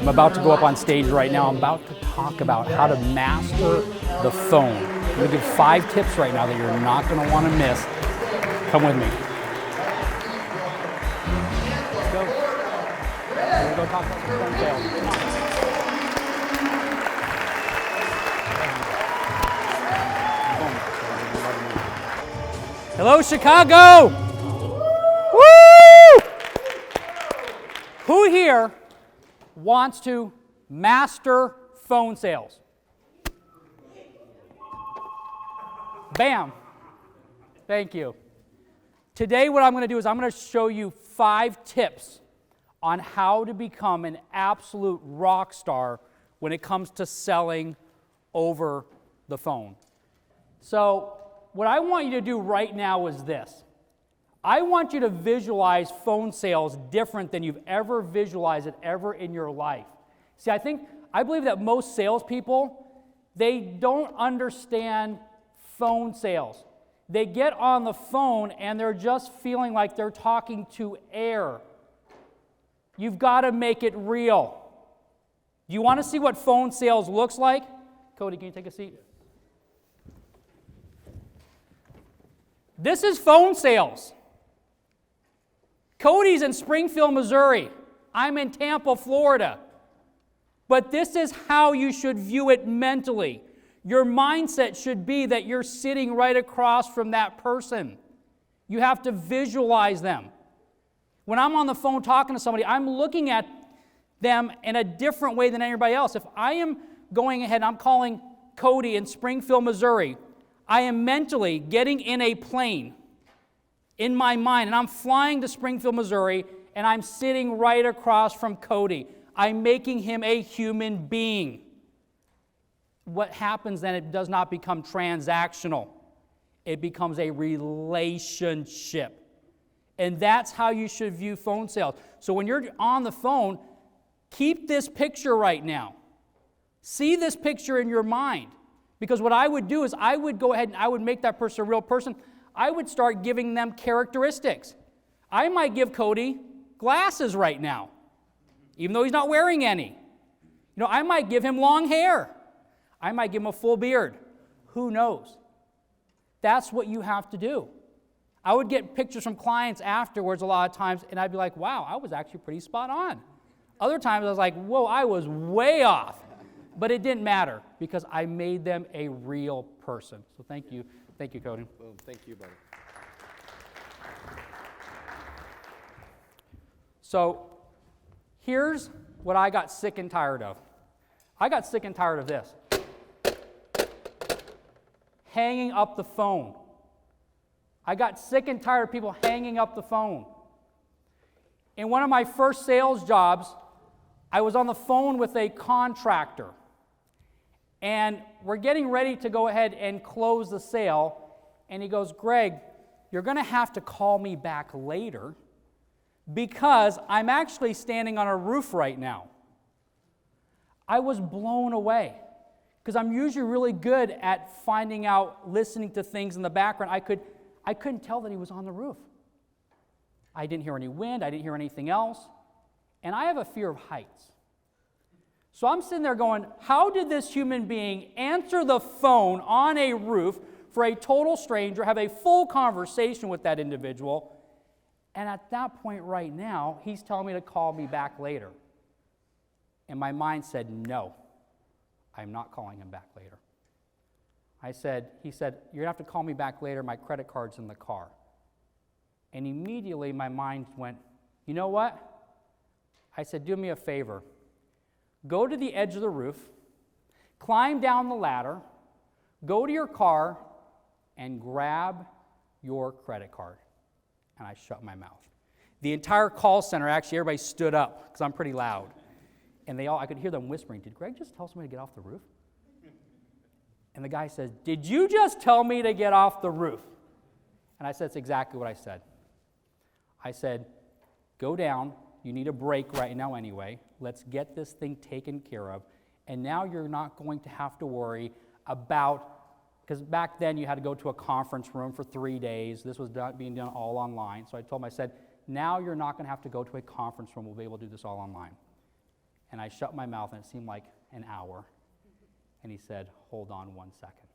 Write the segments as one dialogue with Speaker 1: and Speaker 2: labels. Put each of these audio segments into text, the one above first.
Speaker 1: I'm about to go up on stage right now. I'm about to talk about how to master the phone. I'm going to give 5 tips right now that you're not going to want to miss. Come with me. Let's go. We're going to go talk about some phone sales. Come on. Hello, Chicago! Woo! Who here wants to master phone sales? Bam. Thank you. Today what I'm going to do is I'm going to show you 5 tips on how to become an absolute rock star when it comes to selling over the phone. So what I want you to do right now is this. I want you to visualize phone sales different than you've ever visualized it ever in your life. See, I believe that most salespeople, they don't understand phone sales. They get on the phone and they're just feeling like they're talking to air. You've got to make it real. Do you want to see what phone sales looks like? Cody, can you take a seat? This is phone sales. Cody's in Springfield, Missouri. I'm in Tampa, Florida. But this is how you should view it mentally. Your mindset should be that you're sitting right across from that person. You have to visualize them. When I'm on the phone talking to somebody, I'm looking at them in a different way than anybody else. If I am going ahead and I'm calling Cody in Springfield, Missouri, I am mentally getting in a plane in my mind, and I'm flying to Springfield, Missouri, and I'm sitting right across from Cody. I'm making him a human being. What happens then, it does not become transactional. It becomes a relationship. And that's how you should view phone sales. So when you're on the phone, keep this picture right now. See this picture in your mind. Because what I would do is I would go ahead and I would make that person a real person. I would start giving them characteristics. I might give Cody glasses right now, even though he's not wearing any. You know, I might give him long hair. I might give him a full beard. Who knows? That's what you have to do. I would get pictures from clients afterwards a lot of times, and I'd be like, wow, I was actually pretty spot on. Other times I was like, whoa, I was way off. But it didn't matter because I made them a real person. So thank you. Thank you, Cody.
Speaker 2: Boom. Thank you, buddy.
Speaker 1: So here's what I got sick and tired of. I got sick and tired of this. Hanging up the phone. I got sick and tired of people hanging up the phone. In one of my first sales jobs, I was on the phone with a contractor. And we're getting ready to go ahead and close the sale. And he goes, Greg, you're going to have to call me back later because I'm actually standing on a roof right now. I was blown away because I'm usually really good at finding out, listening to things in the background. I couldn't tell that he was on the roof. I didn't hear any wind. I didn't hear anything else. And I have a fear of heights. So I'm sitting there going, how did this human being answer the phone on a roof for a total stranger, have a full conversation with that individual, and at that point right now, he's telling me to call me back later. And my mind said, no, I'm not calling him back later. He said, you're going to have to call me back later, my credit card's in the car. And immediately my mind went, you know what? I said, do me a favor. Go to the edge of the roof, climb down the ladder, go to your car, and grab your credit card. And I shut my mouth. The entire call center, actually, everybody stood up because I'm pretty loud. And I could hear them whispering, did Greg just tell somebody to get off the roof? And the guy says, did you just tell me to get off the roof? And I said, that's exactly what I said. I said, go down. You need a break right now anyway. Let's get this thing taken care of. And now you're not going to have to worry about, because back then you had to go to a conference room for 3 days. This was being done all online. So I told him, I said, now you're not going to have to go to a conference room. We'll be able to do this all online. And I shut my mouth, and it seemed like an hour. And he said, hold on 1 second.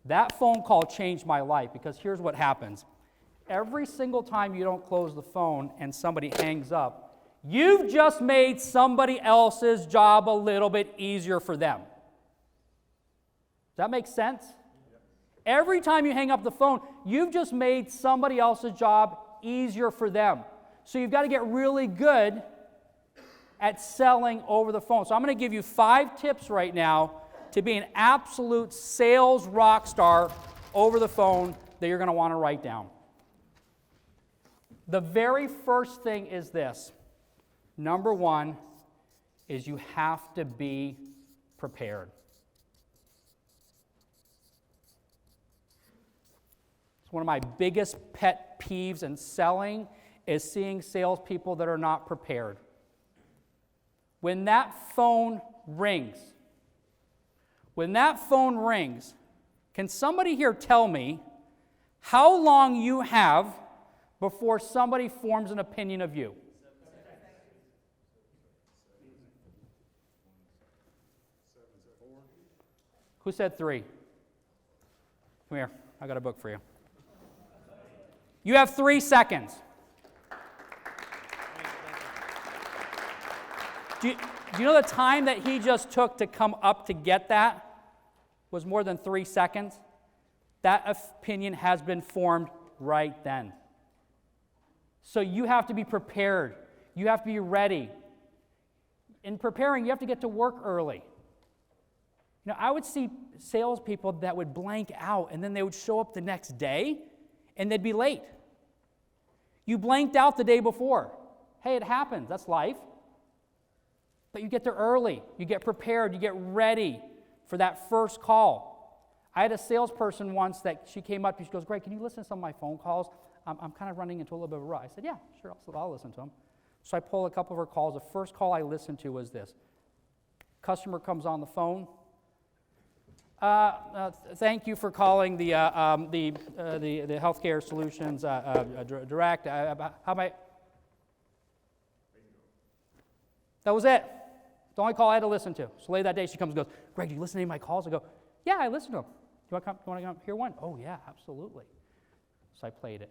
Speaker 1: That phone call changed my life, because here's what happens. Every single time you don't close the phone and somebody hangs up, you've just made somebody else's job a little bit easier for them. Does that make sense? Every time you hang up the phone, you've just made somebody else's job easier for them. So you've got to get really good at selling over the phone. So I'm going to give you 5 tips right now to be an absolute sales rock star over the phone that you're going to want to write down. The very first thing is this. Number 1 is you have to be prepared. One of my biggest pet peeves in selling is seeing salespeople that are not prepared. When that phone rings, can somebody here tell me how long you have before somebody forms an opinion of you? Who said 3? Come here, I got a book for you. You have 3 seconds. Do you know the time that he just took to come up to get that was more than 3 seconds? That opinion has been formed right then. So you have to be prepared. You have to be ready. In preparing, you have to get to work early. You know, I would see salespeople that would blank out, and then they would show up the next day, and they'd be late. You blanked out the day before. Hey, it happens. That's life. But you get there early. You get prepared. You get ready for that first call. I had a salesperson once that she came up and she goes, Greg, can you listen to some of my phone calls? I'm kind of running into a little bit of a rut. I said, yeah, sure, I'll listen to them. So I pulled a couple of her calls. The first call I listened to was this. Customer comes on the phone. Thank you for calling the Healthcare Solutions Direct. How about? That was it. The only call I had to listen to. So later that day, she comes and goes, Greg, do you listen to any of my calls? I go, yeah, I listen to them. Do you want to come hear one? Oh, yeah, absolutely. So I played it.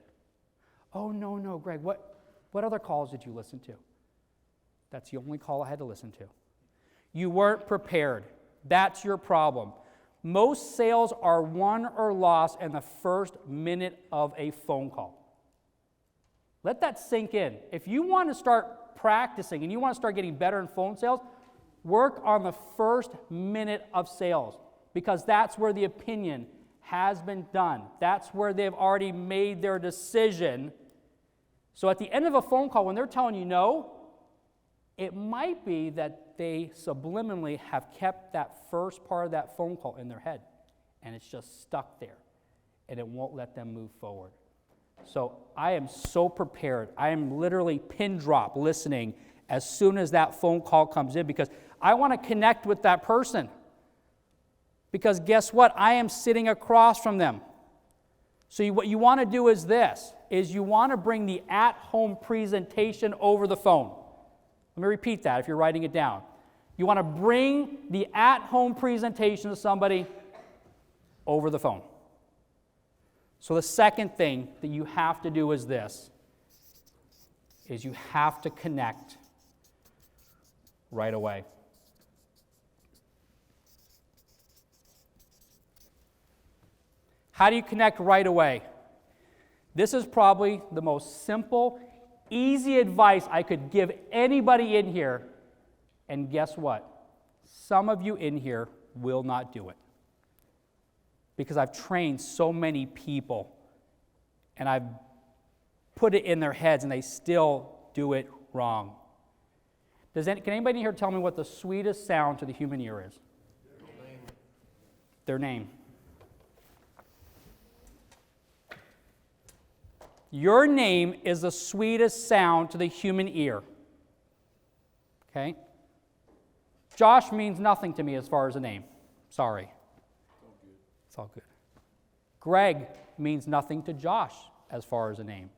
Speaker 1: Oh, no, Greg, what other calls did you listen to? That's the only call I had to listen to. You weren't prepared. That's your problem. Most sales are won or lost in the first minute of a phone call. Let that sink in. If you want to start practicing and you want to start getting better in phone sales, work on the first minute of sales, because that's where the opinion has been done. That's where they've already made their decision. So at the end of a phone call, when they're telling you no, it might be that they subliminally have kept that first part of that phone call in their head, and it's just stuck there, and it won't let them move forward. So I am so prepared. I am literally pin drop listening as soon as that phone call comes in, because I want to connect with that person. Because guess what? I am sitting across from them. So what you want to do is this, is you want to bring the at-home presentation over the phone. Let me repeat that if you're writing it down. You want to bring the at-home presentation to somebody over the phone. So the second thing that you have to do is this, is you have to connect right away. How do you connect right away? This is probably the most simple, easy advice I could give anybody in here. And guess what? Some of you in here will not do it. Because I've trained so many people, and I've put it in their heads, and they still do it wrong. Can anybody here tell me what the sweetest sound to the human ear is? Their name. Your name is the sweetest sound to the human ear. Okay? Josh means nothing to me as far as a name. Sorry. It's all good. Greg means nothing to Josh as far as a name.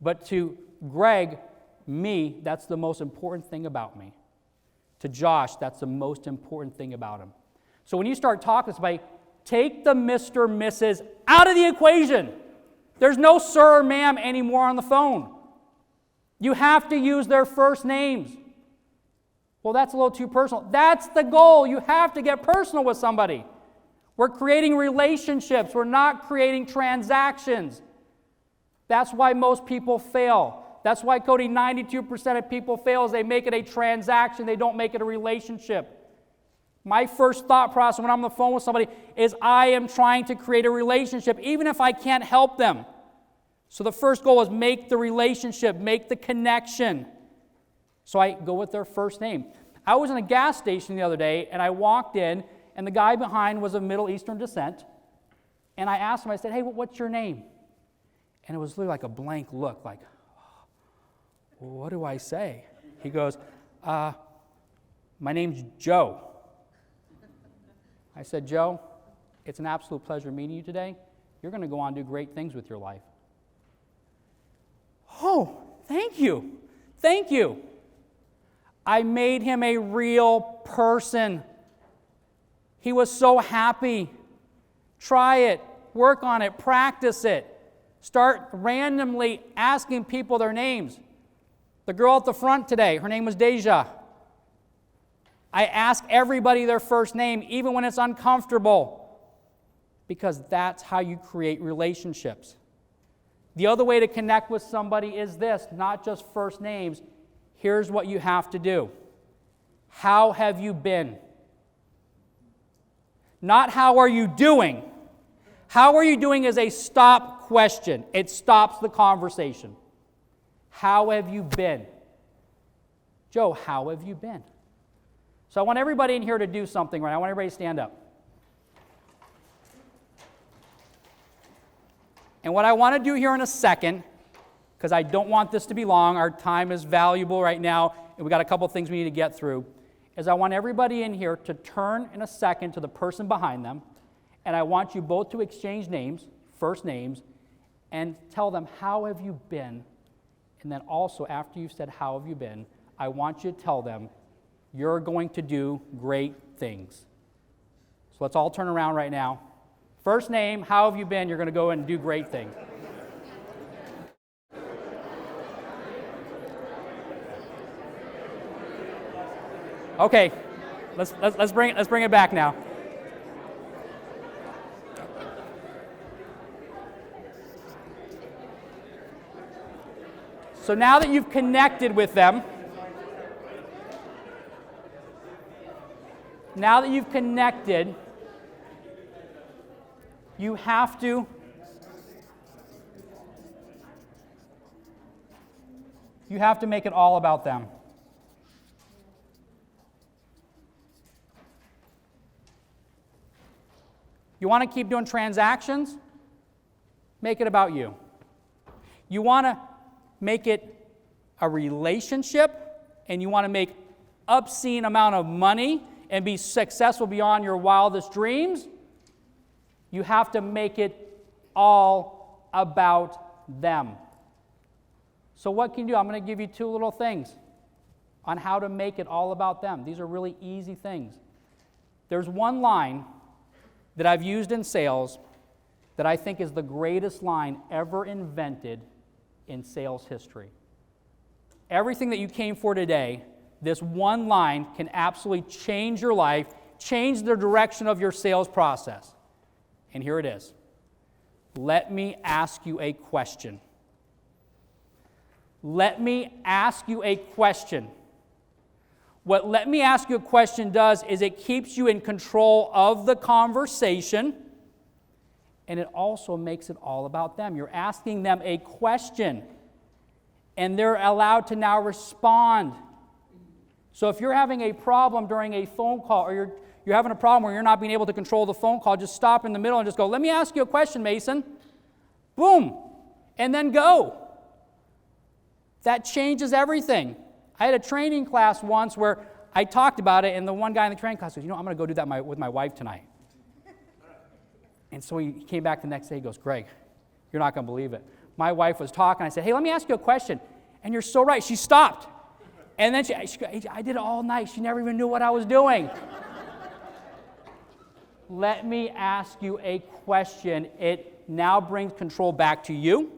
Speaker 1: But to Greg, me, that's the most important thing about me. To Josh, that's the most important thing about him. So when you start talking to somebody, take the Mr., Mrs. out of the equation. There's no sir or ma'am anymore on the phone. You have to use their first names. Well, that's a little too personal. That's the goal. You have to get personal with somebody. We're creating relationships. We're not creating transactions. That's why most people fail. That's why, Cody, 92% of people fail is they make it a transaction. They don't make it a relationship. My first thought process when I'm on the phone with somebody is I am trying to create a relationship, even if I can't help them. So the first goal is make the relationship, make the connection. So I go with their first name. I was in a gas station the other day, and I walked in, and the guy behind was of Middle Eastern descent. And I asked him, I said, hey, what's your name? And it was literally like a blank look, like, what do I say? He goes, my name's Joe. I said, Joe, it's an absolute pleasure meeting you today. You're going to go on and do great things with your life. Oh, thank you. Thank you. I made him a real person. He was so happy. Try it. Work on it. Practice it. Start randomly asking people their names. The girl at the front today, her name was Deja. I ask everybody their first name, even when it's uncomfortable, because that's how you create relationships. The other way to connect with somebody is this, not just first names. Here's what you have to do. How have you been? Not how are you doing. How are you doing is a stop question. It stops the conversation. How have you been? Joe, how have you been? So I want everybody in here to do something right now. I want everybody to stand up. And what I want to do here in a second, because I don't want this to be long, our time is valuable right now, and we've got a couple things we need to get through, is I want everybody in here to turn in a second to the person behind them, and I want you both to exchange names, first names, and tell them, how have you been? And then also, after you've said, how have you been, I want you to tell them, you're going to do great things. So let's all turn around right now. First name, how have you been? You're going to go and do great things. Okay, let's bring it back now. So now that you've connected with them, you have to make it all about them. You want to keep doing transactions? Make it about you. You want to make it a relationship, and you want to make obscene amount of money and be successful beyond your wildest dreams, you have to make it all about them. So what can you do? I'm going to give you two little things on how to make it all about them. These are really easy things. There's one line that I've used in sales that I think is the greatest line ever invented in sales history. Everything that you came for today, this one line can absolutely change your life, change the direction of your sales process. And here it is. Let me ask you a question. Let me ask you a question. What let me ask you a question does is it keeps you in control of the conversation, and it also makes it all about them. You're asking them a question, and they're allowed to now respond. So if you're having a problem during a phone call, or you're having a problem where you're not being able to control the phone call, just stop in the middle and just go, let me ask you a question, Mason. Boom. And then go. That changes everything. I had a training class once where I talked about it, and the one guy in the training class goes, I'm going to go do that with my wife tonight. And so he came back the next day, he goes, Greg, you're not going to believe it. My wife was talking. I said, hey, let me ask you a question. And you're so right. She stopped. And then she goes, I did it all night. She never even knew what I was doing. Let me ask you a question. It now brings control back to you,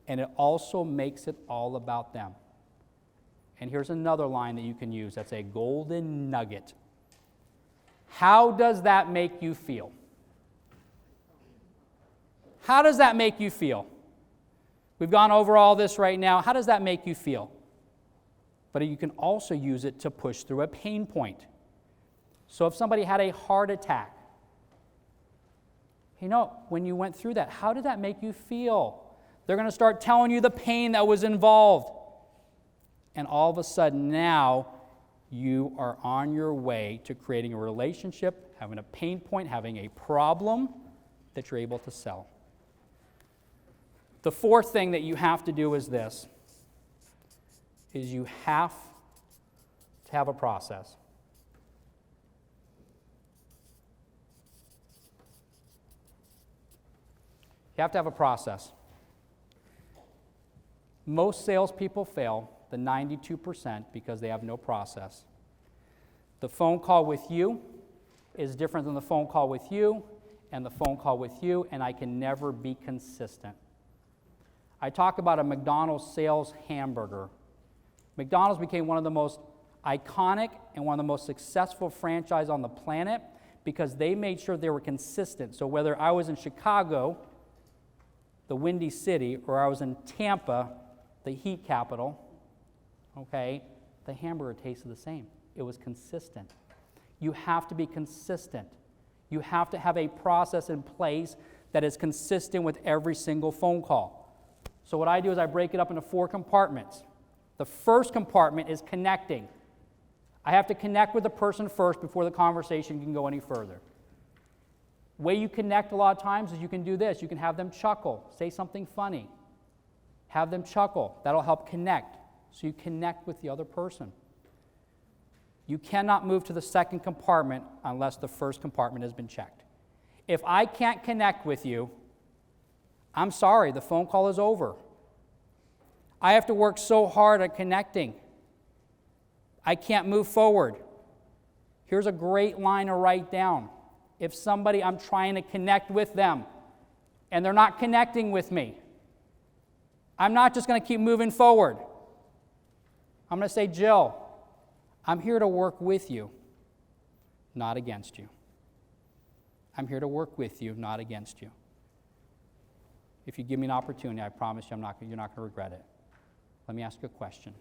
Speaker 1: and it also makes it all about them. And here's another line that you can use. That's a golden nugget. How does that make you feel? How does that make you feel? We've gone over all this right now. How does that make you feel? But you can also use it to push through a pain point. So if somebody had a heart attack, when you went through that, how did that make you feel? They're going to start telling you the pain that was involved. And all of a sudden now, you are on your way to creating a relationship, having a pain point, having a problem that you're able to sell. The fourth thing that you have to do is this, is you have to have a process. You have to have a process. Most salespeople fail, the 92%, because they have no process. The phone call with you is different than the phone call with you and the phone call with you, and I can never be consistent. I talk about a McDonald's sales hamburger. McDonald's became one of the most iconic and one of the most successful franchises on the planet because they made sure they were consistent. So whether I was in Chicago, the Windy City, or I was in Tampa, the heat capital, okay, the hamburger tasted the same. It was consistent. You have to be consistent. You have to have a process in place that is consistent with every single phone call. So what I do is I break it up into 4 compartments. The first compartment is connecting. I have to connect with the person first before the conversation can go any further. The way you connect a lot of times is you can do this. You can have them chuckle, say something funny. Have them chuckle. That'll help connect. So you connect with the other person. You cannot move to the second compartment unless the first compartment has been checked. If I can't connect with you, I'm sorry, the phone call is over. I have to work so hard at connecting. I can't move forward. Here's a great line to write down. If somebody, I'm trying to connect with them, and they're not connecting with me, I'm not just going to keep moving forward. I'm going to say, Jill, I'm here to work with you, not against you. I'm here to work with you, not against you. If you give me an opportunity, I promise you you're not going to regret it. Let me ask you a question.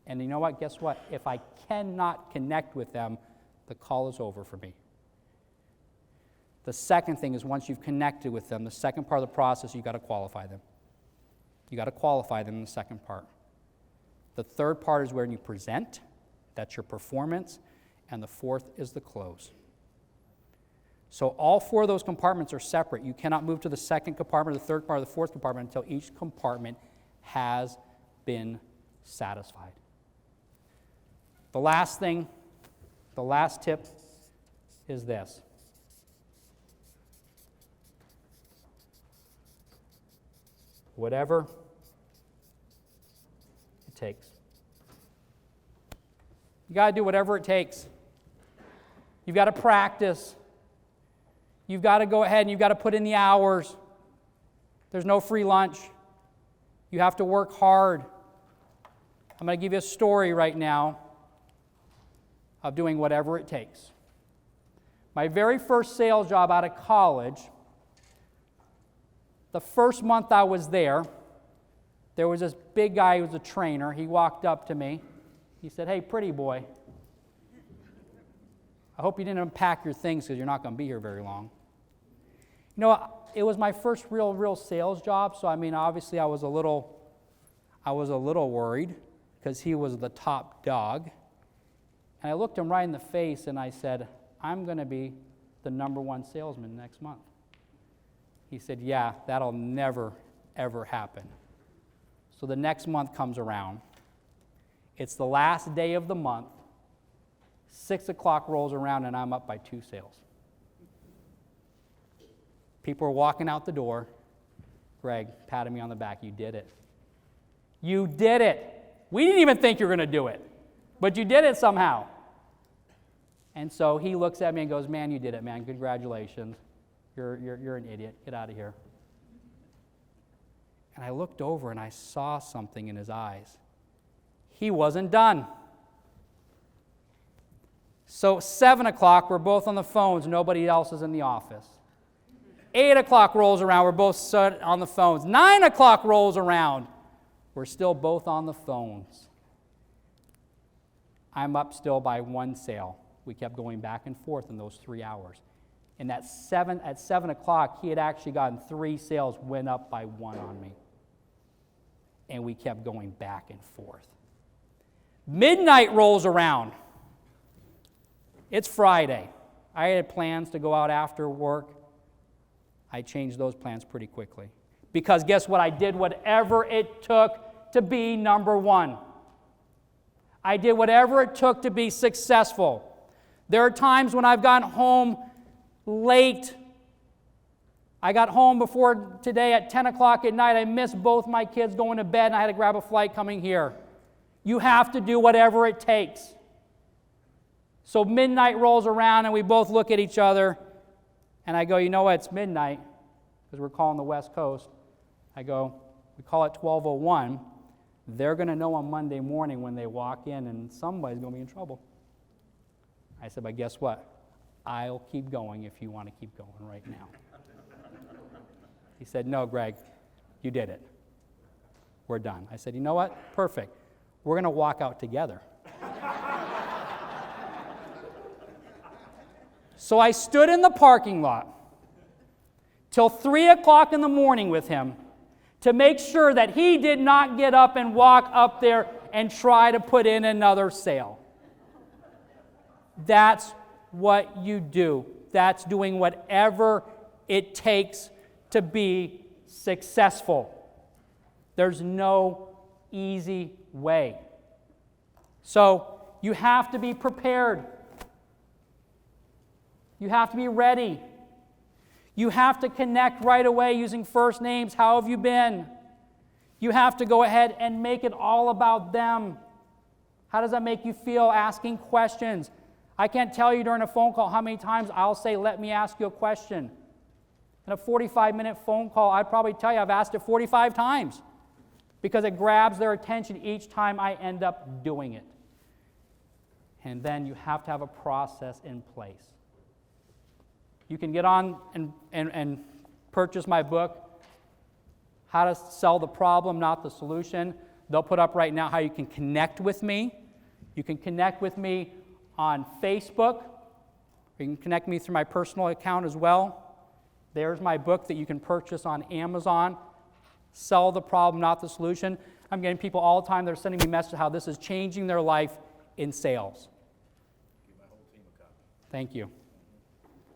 Speaker 1: And you know what? Guess what? If I cannot connect with them, the call is over for me. The second thing is once you've connected with them, the second part of the process, you've got to qualify them. You've got to qualify them in the second part. The third part is where you present. That's your performance. And the fourth is the close. So all 4 of those compartments are separate. You cannot move to the second compartment, the third part, or the fourth compartment until each compartment has been satisfied. The last thing, the last tip is this. Whatever it takes. You got to do whatever it takes. You've got to practice. You've got to go ahead and you've got to put in the hours. There's no free lunch. You have to work hard. I'm going to give you a story right now of doing whatever it takes. My very first sales job out of college, the first month I was there was this big guy who was a trainer. He walked up to me. He said, "Hey, pretty boy, I hope you didn't unpack your things because you're not going to be here very long." You know, it was my first real sales job, so I mean, obviously I was a little worried because he was the top dog. And I looked him right in the face and I said, "I'm going to be the #1 salesman next month." He said, "Yeah, that'll never, ever happen." So the next month comes around. It's the last day of the month. 6 o'clock rolls around and I'm up by 2 sales. People are walking out the door. Greg patted me on the back. "You did it. You did it. We didn't even think you were going to do it. but you did it somehow. And so he looks at me and goes, man, you did it, man. Congratulations. You're an idiot. Get out of here. And I looked over and I saw something in his eyes. He wasn't done. So 7 o'clock, we're both on the phones. Nobody else is in the office. 8 o'clock rolls around. We're both on the phones. 9 o'clock rolls around. We're still both on the phones. I'm up still by one sale. We kept going back and forth in those 3 hours. And at 7 o'clock, he had actually gotten 3 sales, went up by 1 on me. And we kept going back and forth. Midnight rolls around. It's Friday. I had plans to go out after work. I changed those plans pretty quickly. Because guess what? I did whatever it took to be number one. I did whatever it took to be successful. There are times when I've gotten home late. I got home before today at 10 o'clock at night. I missed both my kids going to bed, and I had to grab a flight coming here. You have to do whatever it takes. So midnight rolls around, and we both look at each other, and I go, you know what, it's midnight, because we're calling the West Coast. I go, we call it 12:01. They're going to know on Monday morning when they walk in, and somebody's going to be in trouble. I said, but guess what? I'll keep going if you want to keep going right now. He said, no, Greg, you did it. We're done. I said, you know what? Perfect. We're going to walk out together. So I stood in the parking lot till 3 o'clock in the morning with him to make sure that he did not get up and walk up there and try to put in another sale. That's what you do. That's doing whatever it takes to be successful. There's no easy way. So you have to be prepared. You have to be ready. You have to connect right away using first names. How have you been? You have to go ahead and make it all about them. How does that make you feel? Asking questions. I can't tell you during a phone call how many times I'll say, let me ask you a question. In a 45-minute phone call, I'd probably tell you I've asked it 45 times because it grabs their attention each time I end up doing it. And then you have to have a process in place. You can get on and purchase my book, How to Sell the Problem, Not the Solution. They'll put up right now how you can connect with me. You can connect with me on Facebook. You can connect me through my personal account as well. There's my book that you can purchase on Amazon. Sell the Problem, Not the Solution. I'm getting people all the time that are sending me messages how this is changing their life in sales.
Speaker 2: Give my whole team a copy.
Speaker 1: Thank you.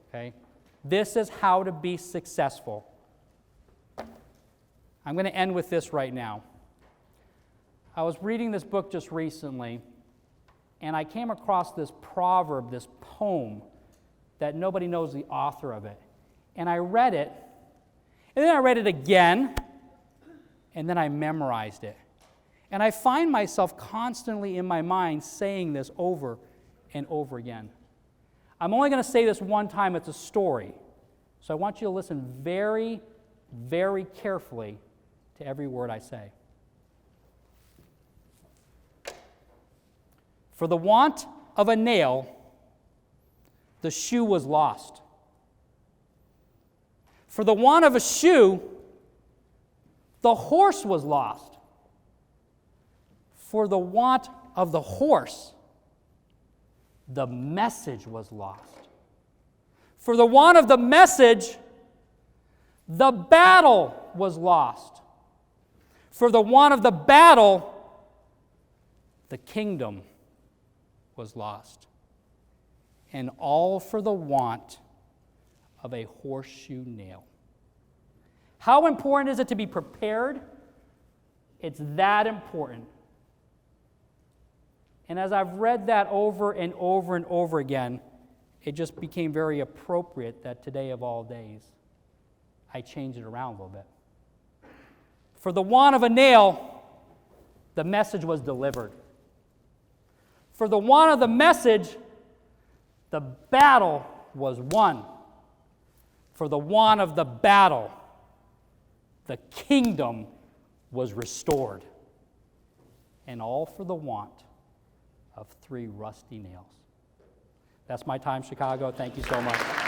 Speaker 1: Okay? This is how to be successful. I'm going to end with this right now. I was reading this book just recently, and I came across this proverb, this poem, that nobody knows the author of it. And I read it, and then I read it again, and then I memorized it. And I find myself constantly in my mind saying this over and over again. I'm only going to say this one time. It's a story. So I want you to listen very, very carefully to every word I say. For the want of a nail, the shoe was lost. For the want of a shoe, the horse was lost. For the want of the horse, the message was lost. For the want of the message, the battle was lost. For the want of the battle, the kingdom was lost. And all for the want of a horseshoe nail. How important is it to be prepared? It's that important. And as I've read that over and over and over again, it just became very appropriate that today of all days, I changed it around a little bit. For the want of a nail, the message was delivered. For the want of the message, the battle was won. For the want of the battle, the kingdom was restored. And all for the want of 3 rusty nails. That's my time, Chicago. Thank you so much.